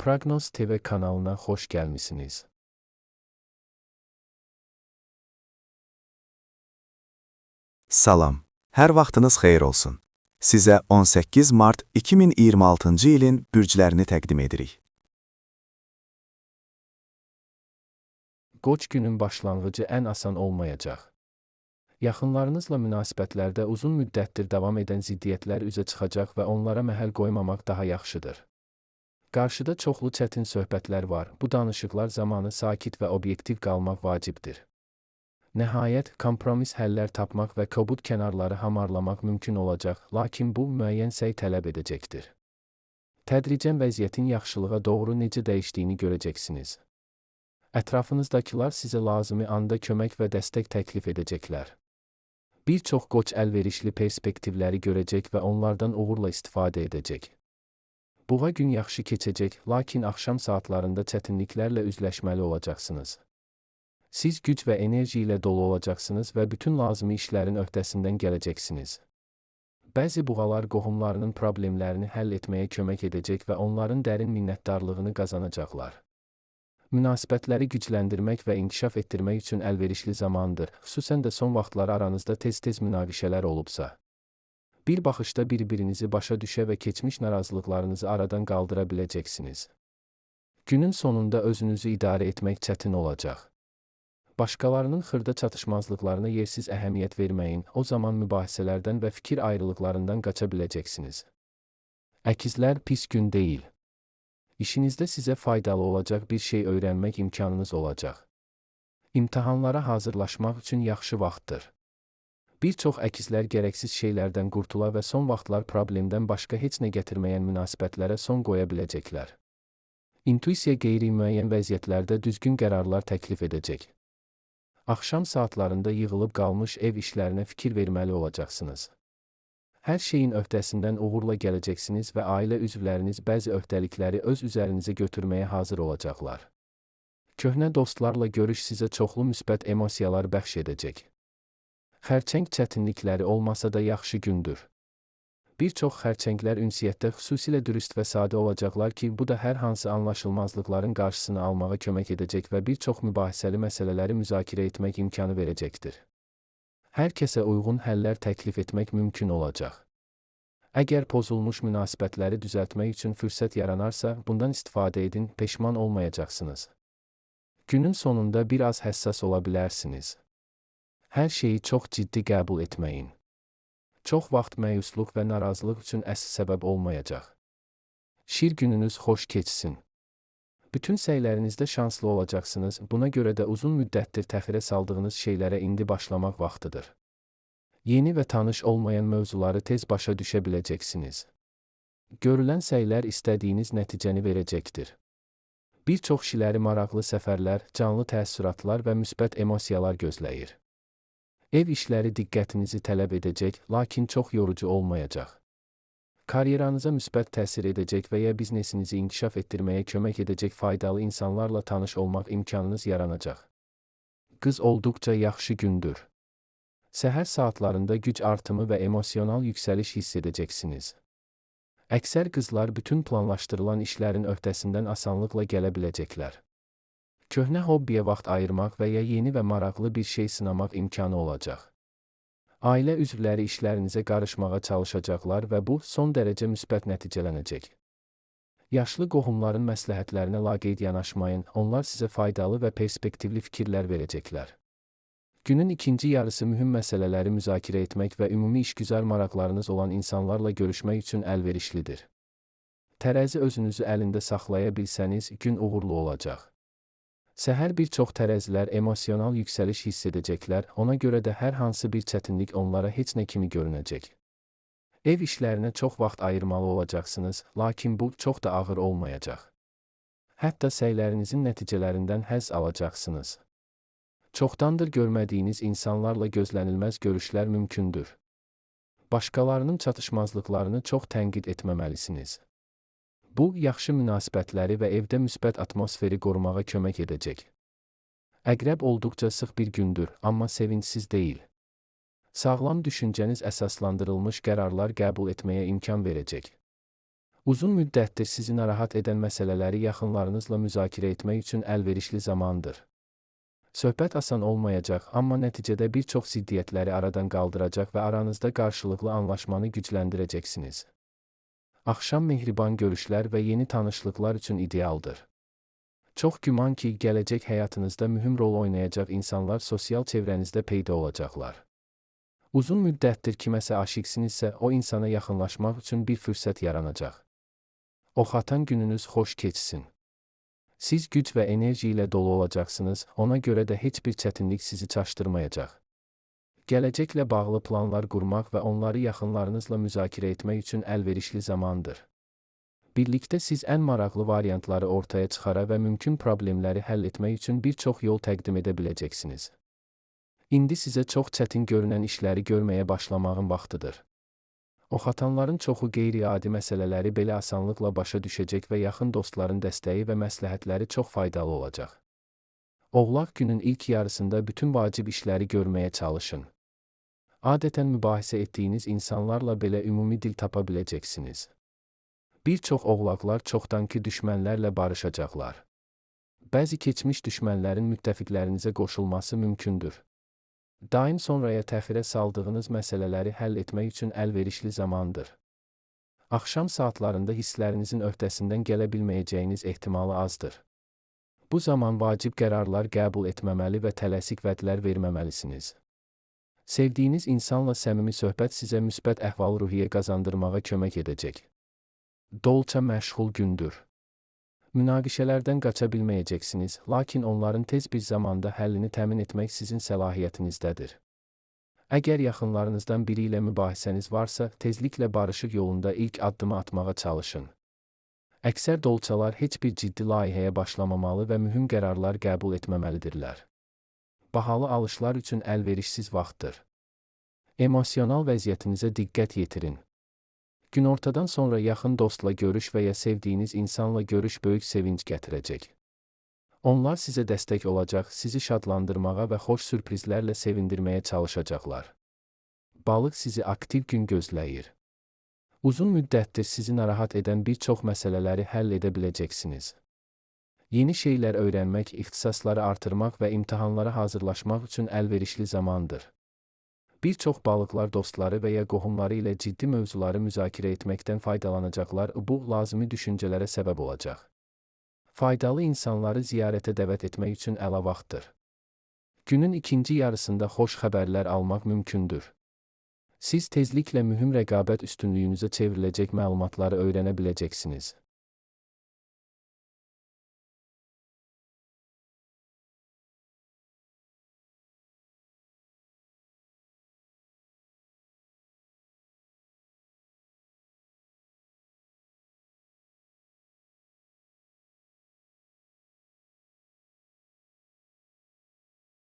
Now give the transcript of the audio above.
Prognoz TV kanalına hoş gelmişsiniz. Salam, hər vaxtınız xeyir olsun. Sizə 18 mart 2026-cı ilin bürclərini təqdim edirik. Qoç günün başlanğıcı ən asan olmayacaq. Yaxınlarınızla münasibətlərdə uzun müddətdir davam edən ziddiyyətlər üzə çıxacaq və onlara məhəl qoymamaq daha yaxşıdır. Qarşıda çoxlu çətin söhbətlər var. Bu danışıqlar zamanı sakit və obyektiv qalmaq vacibdir. Nəhayət, kompromis həllər tapmaq və kobud kənarları hamarlamaq mümkün olacaq, lakin bu müəyyən səy tələb edəcəkdir. Tədricən vəziyyətin yaxşılığa doğru necə dəyişdiyini görəcəksiniz. Ətrafınızdakılar sizə lazımi anda kömək və dəstək təklif edəcəklər. Bir çox qoç əlverişli perspektivləri görəcək və onlardan uğurla istifadə edəcək. Buğa gün yaxşı keçəcək, lakin axşam saatlarında çətinliklərlə üzləşməli olacaqsınız. Siz güc və enerji ilə dolu olacaqsınız və bütün lazımi işlərin öhdəsindən gələcəksiniz. Bəzi buğalar qohumlarının problemlərini həll etməyə kömək edəcək və onların dərin minnətdarlığını qazanacaqlar. Münasibətləri gücləndirmək və inkişaf etdirmək üçün əlverişli zamandır, xüsusən də son vaxtlar aranızda tez-tez münaqişələr olubsa. Bir baxışda bir-birinizi başa düşə və keçmiş narazılıqlarınızı aradan qaldıra biləcəksiniz. Günün sonunda özünüzü idarə etmək çətin olacaq. Başqalarının xırda çatışmazlıqlarına yersiz əhəmiyyət verməyin, o zaman mübahisələrdən və fikir ayrılıqlarından qaça biləcəksiniz. Əkizlər, pis gün deyil. İşinizdə sizə faydalı olacaq bir şey öyrənmək imkanınız olacaq. İmtahanlara hazırlaşmaq üçün yaxşı vaxtdır. Bir çox əkizlər gərəksiz şeylərdən qurtula və son vaxtlar problemdən başqa heç nə gətirməyən münasibətlərə son qoya biləcəklər. İntuisiya qeyri-müəyyən vəziyyətlərdə düzgün qərarlar təklif edəcək. Axşam saatlarında yığılıb qalmış ev işlərinə fikir verməli olacaqsınız. Hər şeyin öhdəsindən uğurla gələcəksiniz və ailə üzvləriniz bəzi öhdəlikləri öz üzərinizə götürməyə hazır olacaqlar. Köhnə dostlarla görüş sizə çoxlu müsbət emosiyalar bəxş edəcək. Xərçəng çətinlikləri olmasa da yaxşı gündür. Bir çox xərçənglər ünsiyyətdə xüsusilə dürüst və sadə olacaqlar ki, bu da hər hansı anlaşılmazlıqların qarşısını almağa kömək edəcək və bir çox mübahisəli məsələləri müzakirə etmək imkanı verəcəkdir. Hər kəsə uyğun həllər təklif etmək mümkün olacaq. Əgər pozulmuş münasibətləri düzəltmək üçün fürsət yaranarsa, bundan istifadə edin, peşman olmayacaqsınız. Günün sonunda biraz həssas ola bilərsiniz. Hər şeyi çox ciddi qəbul etməyin. Çox vaxt məyusluq və narazılıq üçün əsl səbəb olmayacaq. Şir gününüz xoş keçsin. Bütün səylərinizdə şanslı olacaqsınız, buna görə də uzun müddətdir təxirə saldığınız şeylərə indi başlamaq vaxtıdır. Yeni və tanış olmayan mövzuları tez başa düşə biləcəksiniz. Görülən səylər istədiyiniz nəticəni verəcəkdir. Bir çox kişiləri maraqlı səfərlər, canlı təəssüratlar və müsbət emosiyalar gözləyir. Ev işləri diqqətinizi tələb edəcək, lakin çox yorucu olmayacaq. Karyeranıza müsbət təsir edəcək və ya biznesinizi inkişaf etdirməyə kömək edəcək faydalı insanlarla tanış olmaq imkanınız yaranacaq. Qız olduqca yaxşı gündür. Səhər saatlarında güc artımı və emosional yüksəliş hiss edəcəksiniz. Əksər qızlar bütün planlaşdırılan işlərin öhdəsindən asanlıqla gələ biləcəklər. Köhnə hobbiyə vaxt ayırmaq və ya yeni və maraqlı bir şey sınamaq imkanı olacaq. Ailə üzvləri işlərinizə qarışmağa çalışacaqlar və bu, son dərəcə müsbət nəticələnəcək. Yaşlı qohumların məsləhətlərinə laqeyd yanaşmayın, onlar sizə faydalı və perspektivli fikirlər verəcəklər. Günün ikinci yarısı mühüm məsələləri müzakirə etmək və ümumi işgüzar maraqlarınız olan insanlarla görüşmək üçün əlverişlidir. Tərəzi özünüzü əlində saxlaya bilsəniz, gün uğurlu olacaq. Səhər bir çox tərəzilər emosional yüksəliş hiss edəcəklər, ona görə də hər hansı bir çətinlik onlara heç nə kimi görünəcək. Ev işlərinə çox vaxt ayırmalı olacaqsınız, lakin bu çox da ağır olmayacaq. Hətta səylərinizin nəticələrindən həzz alacaqsınız. Çoxdandır görmədiyiniz insanlarla gözlənilməz görüşlər mümkündür. Başqalarının çatışmazlıqlarını çox tənqid etməməlisiniz. Bu, yaxşı münasibətləri və evdə müsbət atmosferi qorumağa kömək edəcək. Əqrəb olduqca sıx bir gündür, amma sevincsiz deyil. Sağlam düşüncəniz əsaslandırılmış qərarlar qəbul etməyə imkan verəcək. Uzun müddətdir sizi narahat edən məsələləri yaxınlarınızla müzakirə etmək üçün əlverişli zamandır. Söhbət asan olmayacaq, amma nəticədə bir çox ziddiyyətləri aradan qaldıracaq və aranızda qarşılıqlı anlaşmanı gücləndirəcəksiniz. Axşam mehriban görüşlər və yeni tanışlıqlar üçün idealdır. Çox güman ki, gələcək həyatınızda mühüm rol oynayacaq insanlar sosial çevrənizdə peyda olacaqlar. Uzun müddətdir kiməsə aşiqsinizsə, o insana yaxınlaşmaq üçün bir fürsət yaranacaq. Oxatan gününüz xoş keçsin. Siz güc və enerji ilə dolu olacaqsınız, ona görə də heç bir çətinlik sizi çaşdırmayacaq. Gələcəklə bağlı planlar qurmaq və onları yaxınlarınızla müzakirə etmək üçün əlverişli zamandır. Birlikdə siz ən maraqlı variantları ortaya çıxara və mümkün problemləri həll etmək üçün bir çox yol təqdim edə biləcəksiniz. İndi sizə çox çətin görünən işləri görməyə başlamağın vaxtıdır. Oxatanların çoxu qeyri-adi məsələləri belə asanlıqla başa düşəcək və yaxın dostların dəstəyi və məsləhətləri çox faydalı olacaq. Oğlaq günün ilk yarısında bütün vacib işləri görməyə çalışın. Adətən mübahisə etdiyiniz insanlarla belə ümumi dil tapa biləcəksiniz. Bir çox oğlaqlar çoxdankı düşmənlərlə barışacaqlar. Bəzi keçmiş düşmənlərin müttəfiqlərinizə qoşulması mümkündür. Daim sonraya təxirə saldığınız məsələləri həll etmək üçün əlverişli zamandır. Axşam saatlarında hisslərinizin öhdəsindən gələ bilməyəcəyiniz ehtimalı azdır. Bu zaman vacib qərarlar qəbul etməməli və tələsik vədlər verməməlisiniz. Sevdiyiniz insanla səmimi söhbət sizə müsbət əhval-ruhiyyə qazandırmağa kömək edəcək. Dolça məşğul gündür. Münaqişələrdən qaça bilməyəcəksiniz, lakin onların tez bir zamanda həllini təmin etmək sizin səlahiyyətinizdədir. Əgər yaxınlarınızdan biri ilə mübahisəniz varsa, tezliklə barışıq yolunda ilk addımı atmağa çalışın. Əksər dolçalar heç bir ciddi layihəyə başlamamalı və mühüm qərarlar qəbul etməməlidirlər. Bahalı alışlar üçün əlverişsiz vaxtdır. Emosional vəziyyətinizə diqqət yetirin. Günortadan sonra yaxın dostla görüş və ya sevdiyiniz insanla görüş böyük sevinc gətirəcək. Onlar sizə dəstək olacaq, sizi şadlandırmağa və xoş sürprizlərlə sevindirməyə çalışacaqlar. Balıq sizi aktiv gün gözləyir. Uzun müddətdir sizi narahat edən bir çox məsələləri həll edə biləcəksiniz. Yeni şeylər öyrənmək, ixtisasları artırmaq və imtahanlara hazırlaşmaq üçün əlverişli zamandır. Bir çox balıqlar dostları və ya qohumları ilə ciddi mövzuları müzakirə etməkdən faydalanacaqlar, bu lazımi düşüncələrə səbəb olacaq. Faydalı insanları ziyarətə dəvət etmək üçün əla vaxtdır. Günün ikinci yarısında xoş xəbərlər almaq mümkündür. Siz tezliklə mühüm rəqabət üstünlüyünüzə çevriləcək məlumatları öyrənə biləcəksiniz.